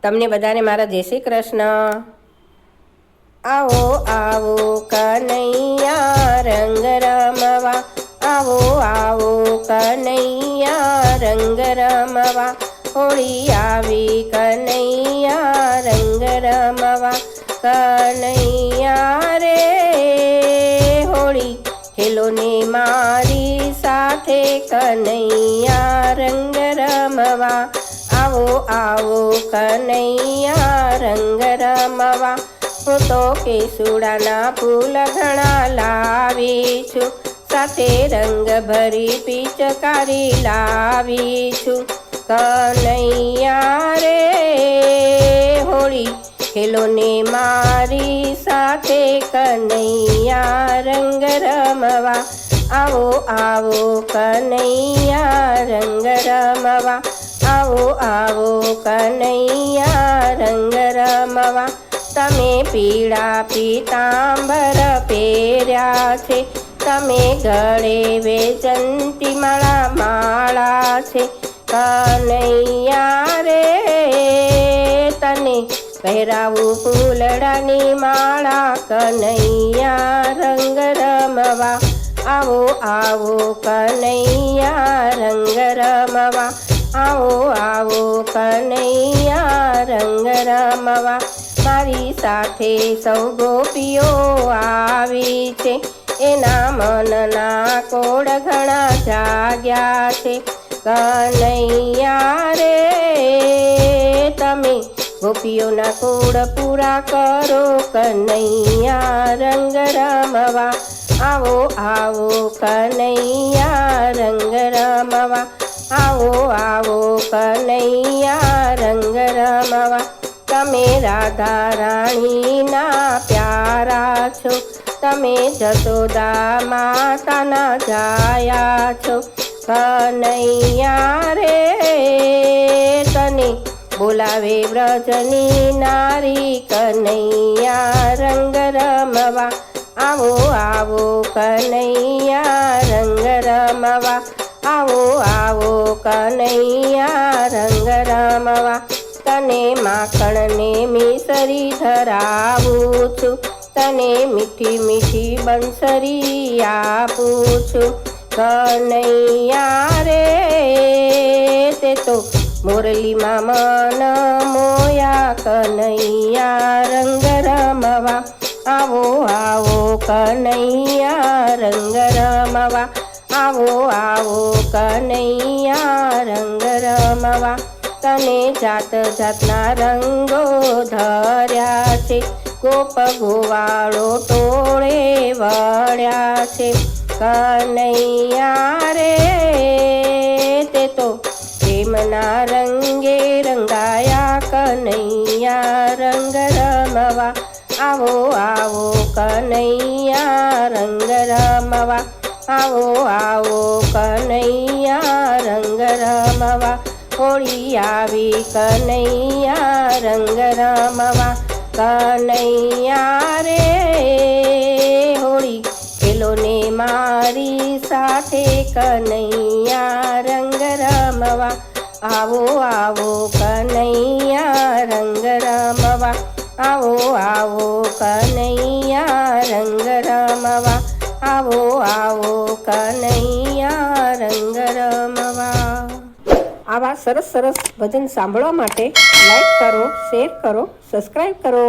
તમને બધાને મારા જય શ્રી કૃષ્ણ। આવો આવો કનૈયા રંગ રમવા, આવો આવો કનૈયા રંગ રમવા, હોળી આવી કનૈયા રંગ રમવા। કનૈયા રે હોળી ખેલો ને મારી સાથે, કનૈયા રંગ રમવા, આવો આવો કનૈયા રંગ રમવા। હું તો કેસુડાના ફૂલ ઘણા લાવી છું, સાથે રંગ ભરી પિચકારી લાવી છું। કનૈયા રે હોળી ખેલો ને મારી સાથે, કનૈયા રંગ રમવા, આવો આવો કનૈયા રંગ રમવા, આવો આવો કનૈયા રંગ રમવા। તમે પીળા પીતાંબર પહેર્યા છે, તમે ગળે વેચંતી માળા છે। કનૈયા રે તને પહેરાવું ફૂલડાની માળા, કનૈયા રંગ રમવા, આવો આવો કનૈયા રંગ રમવા, આવો આવો કનૈયા રંગ રમવા। મારી સાથે સૌ ગોપીઓ આવી છે, એના મનના કોડ ઘણા જાગ્યા છે। કનૈયા રે તમે ગોપીઓના કોડ પૂરા કરો, કનૈયા રંગ રમવા, આવો આવો કનૈયા રંગ રમવા, આવો આવો કનૈયા રંગ રમવા। તમે રાધા રાણીના પ્યારા છો, તમે જશોદા માતાના જાયા છો। કનૈયા રે તને બોલાવે વ્રજની નારી, કનૈયા રંગ રમવા, આવો આવો કનૈયા રંગ રમવા, આવો આવો કનૈયા રંગ રમવા। તને માખણને મિસરી ધરાવું છું, તને મીઠી મીઠી બંસરી આપું છું। કનૈયા રે તે તો મોરલીમાં મન મોયા, કનૈયા રંગ રમવા, આવો આવો કનૈયા રંગ રમવા, આવો આવો કનૈયા રંગ રમવા। તને જાત જાતના રંગો ધર્યા છે, ગોપ ગોવાળો ટોળે વળ્યા છે। કનૈયા રે તે તો પ્રેમના રંગે રંગાયા, કનૈયા રંગ રમવા, આવો આવો કનૈયા રંગ રમવા, આવો આવો કનૈયા રંગ રમવા। હોળી આવી કનૈયા રંગ રમવા, કનૈયા રે હોળી ખેલો ને મારી સાથે, કનૈયા રંગ રમવા, આવો આવો કનૈયા રંગ રમવા, આવો આવો કનૈયા રંગ રમવા, આવો આવો કનૈયા રંગ રમવા। આવા સરસ સરસ ભજન સાંભળવા માટે લાઈક કરો, શેર કરો, સબસ્ક્રાઈબ કરો।